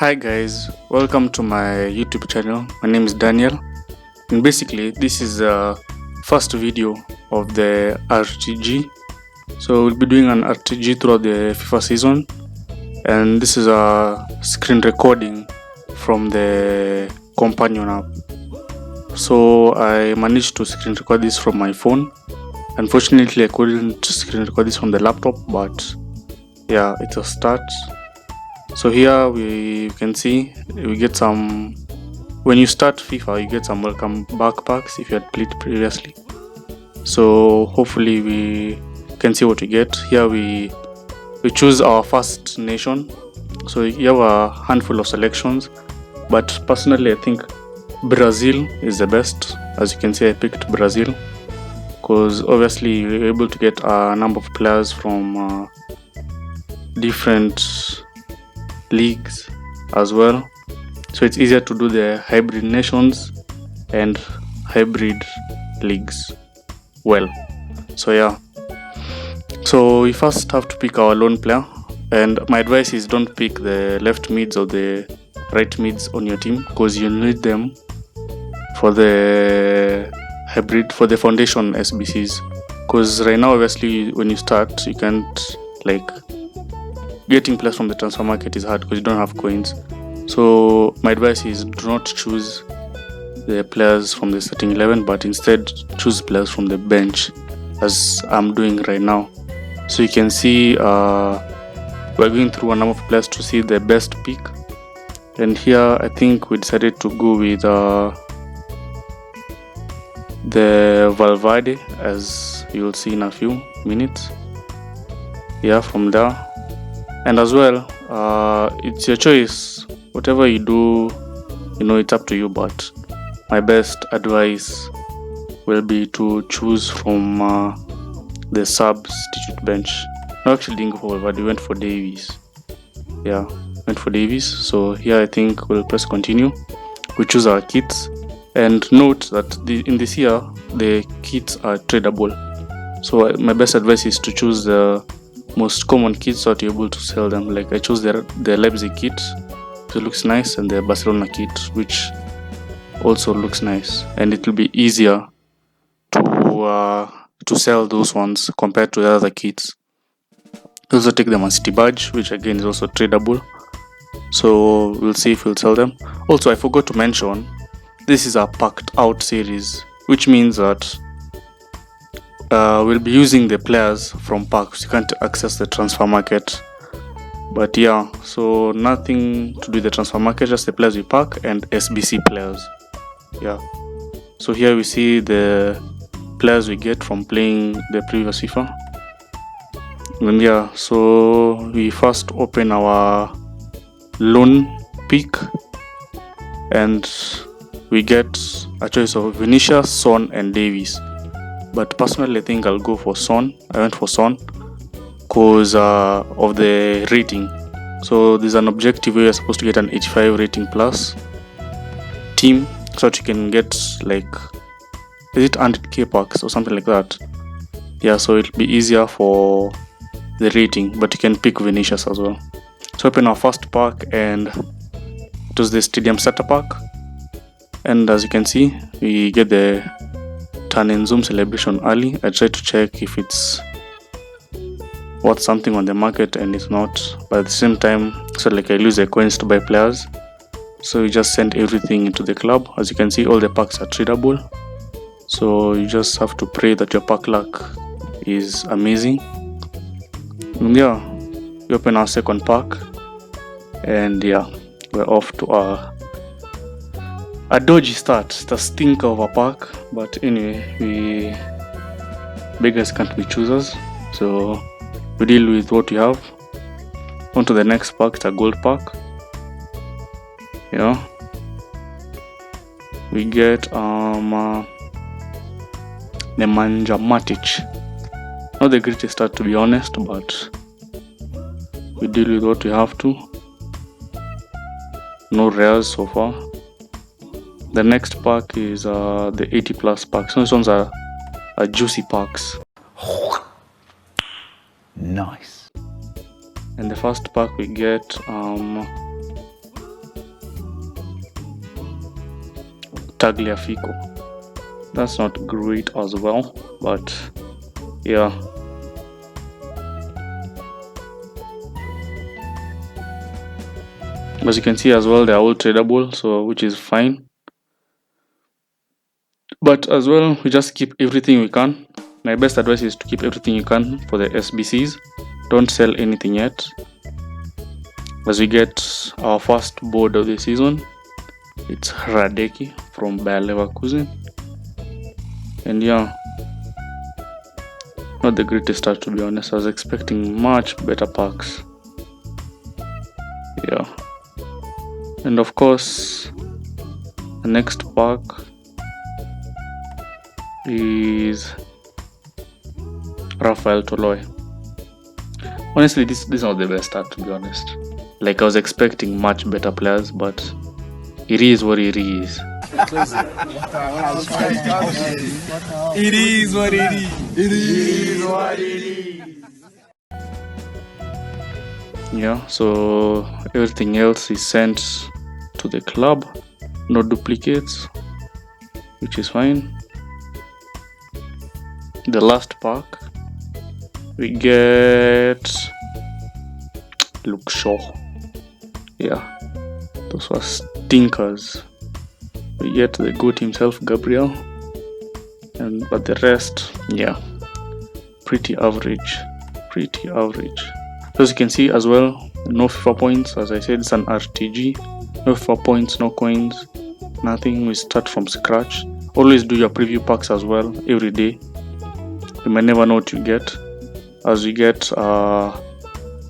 Hi guys, welcome to my YouTube channel. My name is Daniel, and basically this is the first video of the RTG. So we'll be doing an RTG throughout the FIFA season, and this is a screen recording from the companion app. So I managed to screen record this from my phone. Unfortunately I couldn't screen record this from the laptop, but yeah, it's a start. So here we can see we get some, when you start FIFA you get some welcome backpacks if you had played previously. So hopefully we can see what we get. Here we choose our first nation. So you have a handful of selections, but personally I think Brazil is the best. As you can see, I picked Brazil because obviously you're able to get a number of players from different leagues as well, so it's easier to do the hybrid nations and hybrid leagues well. So yeah, so we first have to pick our lone player, and my advice is don't pick the left mids or the right mids on your team because you need them for the hybrid, for the foundation SBCs, because right now obviously when you start you can't, like, getting players from the transfer market is hard because you don't have coins. So my advice is do not choose the players from the starting 11, but instead choose players from the bench, as I'm doing right now. So you can see we're going through a number of players to see the best pick, and here I think we decided to go with the Valverde, as you'll see in a few minutes. Yeah, from there. And as well, it's your choice. Whatever you do, it's up to you, but my best advice will be to choose from the substitute bench. No, actually didn't go for Valverde, went for Davies. Yeah, went for Davies. So here I think we'll press continue. We choose our kits, and note that in this year the kits are tradable. So my best advice is to choose the most common kits so that you're able to sell them. Like I chose the Leipzig kit, it looks nice, and the Barcelona kit, which also looks nice, and it will be easier to sell those ones compared to the other kits. Also take the Man City badge, which again is also tradable, so we'll see if we'll sell them. Also, I forgot to mention, this is a packed out series, which means that we'll be using the players from packs. You can't access the transfer market, but yeah, so nothing to do with the transfer market, just the players we pack and SBC players. Yeah, so here we see the players we get from playing the previous FIFA. And yeah, so we first open our loan pick, and we get a choice of Vinicius, Son and Davies. But personally I think I'll go for Son. I went for Son because of the rating. So there's an objective where you're supposed to get an 85 rating plus team, so that you can get, like, is it 100k packs or something like that. Yeah, so it'll be easier for the rating, but you can pick Vinicius as well. So open our first pack, and it was the Stadium Starter pack, and as you can see we get the turn and zoom celebration early. I try to check if it's worth something on the market, and it's not, but at the same time, so like I lose the coins to buy players, so you just send everything into the club. As you can see, all the packs are tradable, so you just have to pray that your pack luck is amazing. And yeah, we open our second pack, and yeah, we're off to a dodgy start. It's a stinker of a pack, but anyway, beggars can't be choosers, so we deal with what we have. On to the next pack. It's a gold pack. Yeah, we get Nemanja Matic. Not the greatest start, to be honest, but we deal with what we have to. No rares so far. The next pack is the 80 plus packs. So these ones are juicy packs. Nice. In the first pack we get Tagliafico. That's not great as well, but yeah. As you can see as well, they're all tradable, so which is fine. But as well, we just keep everything we can. My best advice is to keep everything you can for the SBCs. Don't sell anything yet, as we get our first board of the season. It's Hradeki from Bayer Leverkusen, and yeah, not the greatest start, to be honest. I was expecting much better packs. Yeah, and of course the next pack is Rafael Toloi. Honestly, this is not the best start, to be honest. Like, I was expecting much better players, but it is what it is. It is what it is. It is what it is. Yeah, so everything else is sent to the club, no duplicates, which is fine. The last pack, we get Luke Shaw. Yeah, those were stinkers. We get the goat himself, Gabriel, but the rest, yeah, pretty average. As you can see as well, no FIFA points. As I said, it's an RTG. No FIFA points, no coins, nothing. We start from scratch. Always do your preview packs as well every day. You might never know what you get. As you get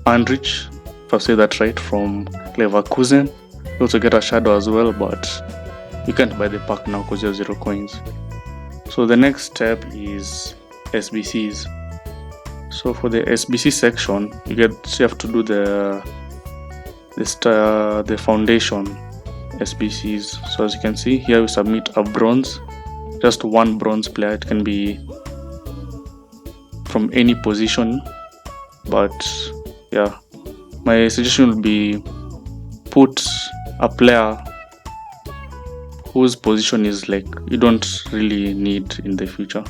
Andrich, if I say that right, from Leverkusen. You also get a shadow as well, but you can't buy the pack now because you have 0 coins. So the next step is SBCs. So for the SBC section, you have to do the foundation SBCs. So as you can see here, we submit a bronze, just one bronze player. It can be from any position, but yeah, my suggestion would be put a player whose position is like you don't really need in the future.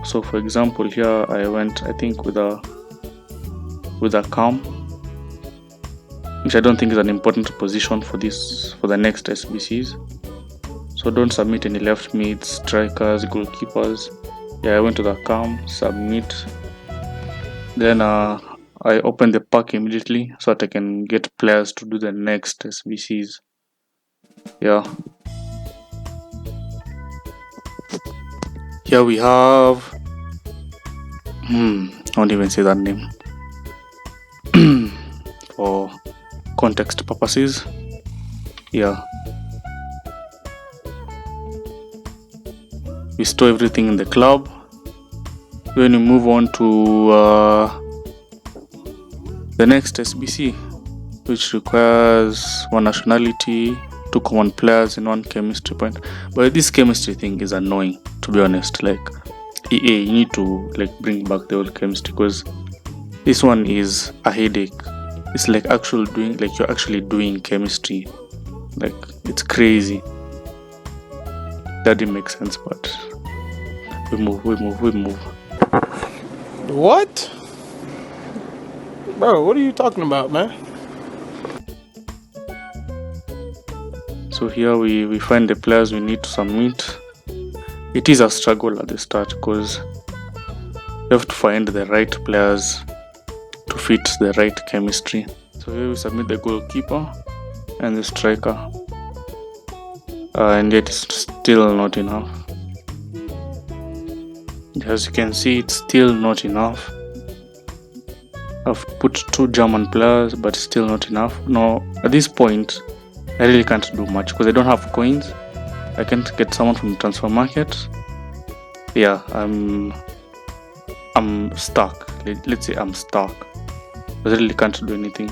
So for example, here I went, I think, with a calm, which I don't think is an important position for the next SBCs. So don't submit any left mids, strikers, goalkeepers. Yeah, I went to the calm, submit. Then I open the pack immediately so that I can get players to do the next SBCs. Yeah. Here we have I won't even say that name for context purposes. Yeah, we store everything in the club. When we move on to the next SBC, which requires 1 nationality, 2 common players, and 1 chemistry point. But this chemistry thing is annoying, to be honest. Like, EA, you need to bring back the old chemistry, because this one is a headache. It's like you're actually doing chemistry. Like, it's crazy. That didn't make sense, but we move. What? Bro, what are you talking about, man? So here we find the players we need to submit. It is a struggle at the start because you have to find the right players to fit the right chemistry. So here we submit the goalkeeper and the striker, and yet it's still not enough. As you can see, it's still not enough. I've put 2 German players, but still not enough. No, at this point I really can't do much because I don't have coins. I can't get someone from the transfer market. Yeah, I'm stuck. Let's say I'm stuck. I really can't do anything.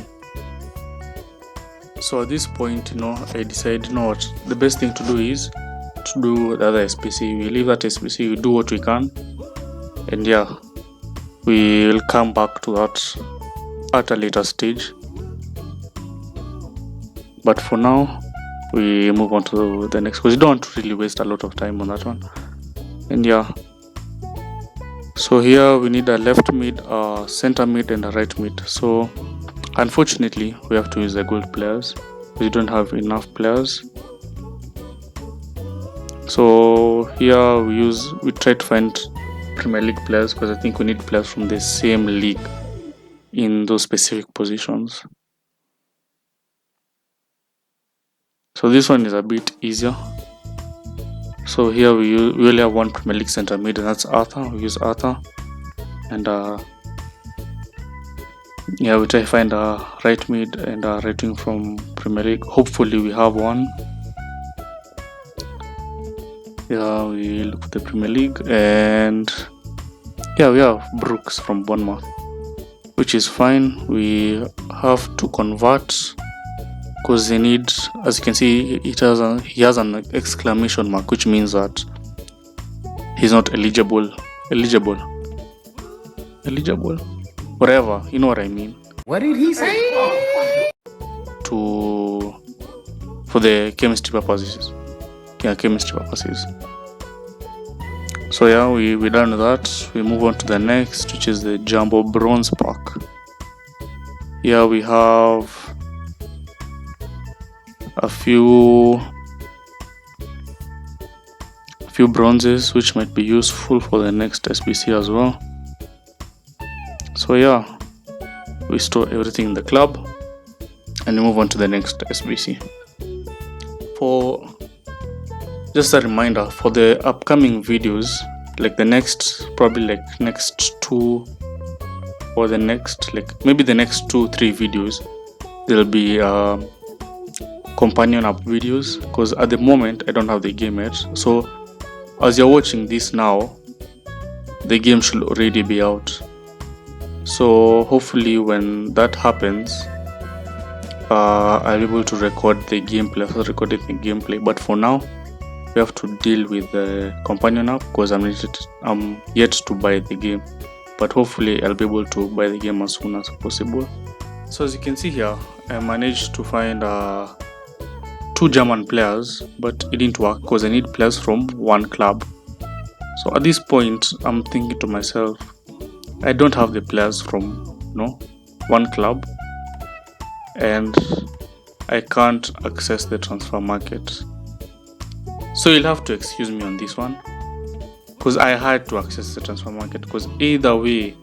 So at this point, I decided, what the best thing to do is to do the other SBC. We leave that SBC, we do what we can, and yeah, we will come back to that at a later stage. But for now, we move on to the next, because you don't want to really waste a lot of time on that one. And yeah, so here we need a left mid, a center mid, and a right mid. So unfortunately we have to use the gold players. We don't have enough players. So here we try to find Premier League players, because I think we need players from the same league in those specific positions. So this one is a bit easier. So here we only have one Premier League center mid, and that's Arthur. We use Arthur. And yeah, we try to find a right mid and a right wing from Premier League. Hopefully we have one. Yeah, we look at the Premier League, and yeah, we have Brooks from Bournemouth, which is fine. We have to convert, because they need, as you can see, he has an exclamation mark, which means that he's not eligible, whatever, you know what I mean. What did he say? For the chemistry purposes. Yeah, chemistry purposes. So yeah, we're done with that. We move on to the next, which is the Jumbo Bronze Pack. Here we have a few bronzes, which might be useful for the next SBC as well. So yeah, we store everything in the club and we move on to the next SBC. For just a reminder, for the upcoming videos, like the next, probably like next two, or the next, like maybe the next 2-3 videos, there'll be companion app videos, because at the moment I don't have the game yet. So as you're watching this now, the game should already be out. So hopefully when that happens, I'll be able to record the gameplay. So recording the gameplay, but for now we have to deal with the companion app, because I'm yet to buy the game, but hopefully I'll be able to buy the game as soon as possible. So as you can see here, I managed to find 2 German players, but it didn't work because I need players from one club. So at this point I'm thinking to myself, I don't have the players from one club, and I can't access the transfer market. So you'll have to excuse me on this one, because I had to access the transfer market, because either way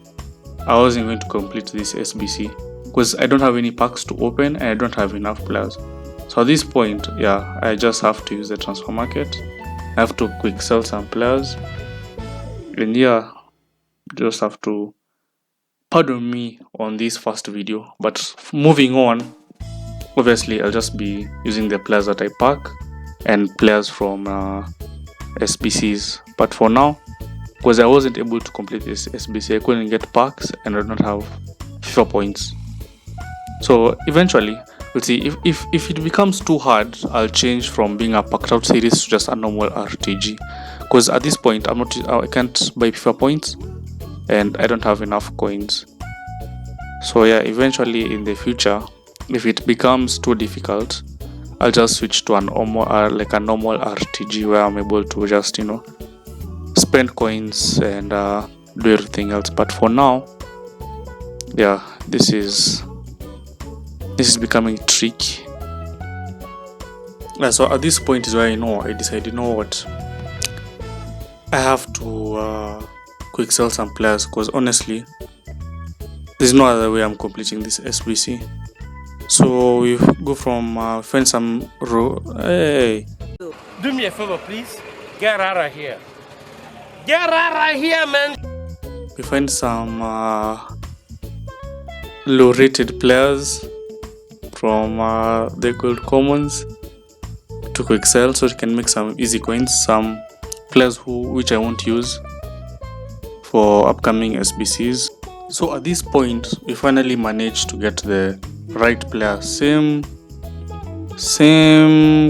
I wasn't going to complete this SBC, because I don't have any packs to open and I don't have enough players. So at this point, yeah, I just have to use the transfer market. I have to quick sell some players, and yeah, just have to pardon me on this first video. But moving on, obviously I'll just be using the players that I pack and players from SBCs. But for now, because I wasn't able to complete this SBC, I couldn't get packs and I don't have FIFA points. So eventually we'll see. If it becomes too hard, I'll change from being a packed out series to just a normal RTG, because at this point I can't buy FIFA points and I don't have enough coins. So yeah, eventually in the future, if it becomes too difficult, I'll just switch to a normal RTG, where I'm able to just spend coins and do everything else. But for now, yeah, this is becoming tricky. So at this point is where I decided, what, I have to quick sell some players, because honestly there's no other way I'm completing this SBC. So we go from find some hey, Do me a favor, please. Get out of here. Get out of here, man. we find some low rated players from the gold commons to quick sell, so you can make some easy coins, some players which I won't use for upcoming SBCs. So at this point we finally managed to get the right player, same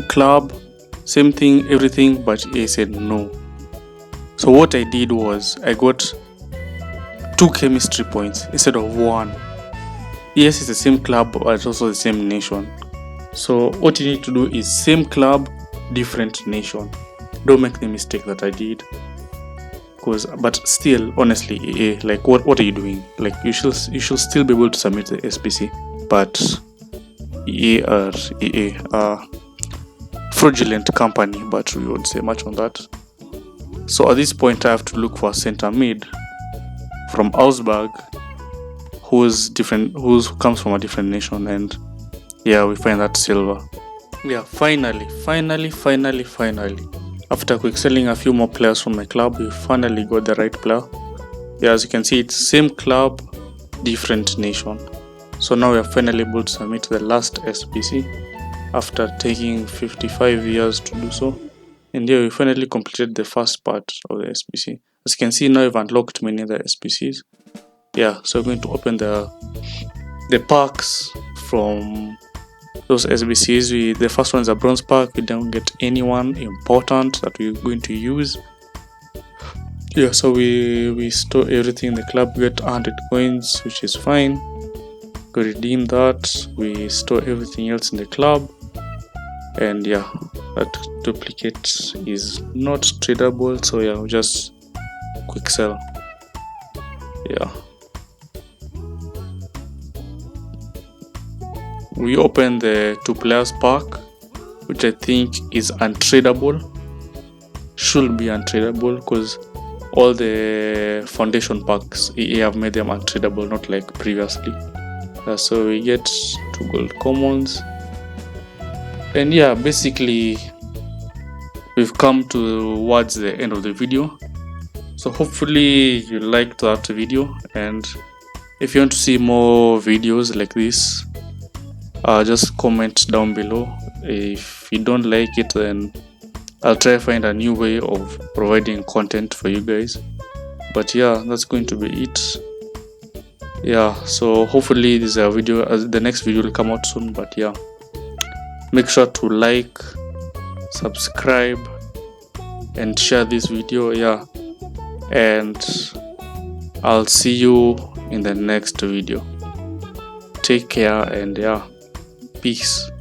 club, same thing, everything, but he said no. So what I did was I got 2 chemistry points instead of 1. Yes, it's the same club, but it's also the same nation. So what you need to do is same club, different nation. Don't make the mistake that I did. But still, honestly, EA, like what are you doing? Like you should still be able to submit the SBC, but EA are fraudulent company, but we won't say much on that. So at this point, I have to look for a center mid from Augsburg, who comes from a different nation, and yeah, we find that silver. Yeah, finally, after quick selling a few more players from my club, we finally got the right player. Yeah, as you can see, it's same club, different nation. So now we are finally able to submit the last SBC after taking 55 years to do so. And here we finally completed the first part of the SBC. As you can see, now we've unlocked many of the SBCs. Yeah, so we're going to open the packs from those SBCs. The first one is a bronze pack. We don't get anyone important that we're going to use. Yeah, so we store everything in the club. We get 100 coins, which is fine. We redeem that. We store everything else in the club, and yeah, that duplicate is not tradable, so yeah, we just quick sell. Yeah, we open the 2 players pack, which I think is untradeable. Should be untradeable because all the foundation packs EA have made them untradeable, not like previously. So we get 2 gold commons, and yeah, basically we've come towards the end of the video. So hopefully you liked that video, and if you want to see more videos like this, just comment down below. If you don't like it, then I'll try to find a new way of providing content for you guys. But yeah, that's going to be it. Yeah, so hopefully this is a video, the next video will come out soon. But yeah, make sure to like, subscribe, and share this video. Yeah, and I'll see you in the next video. Take care, and yeah, peace.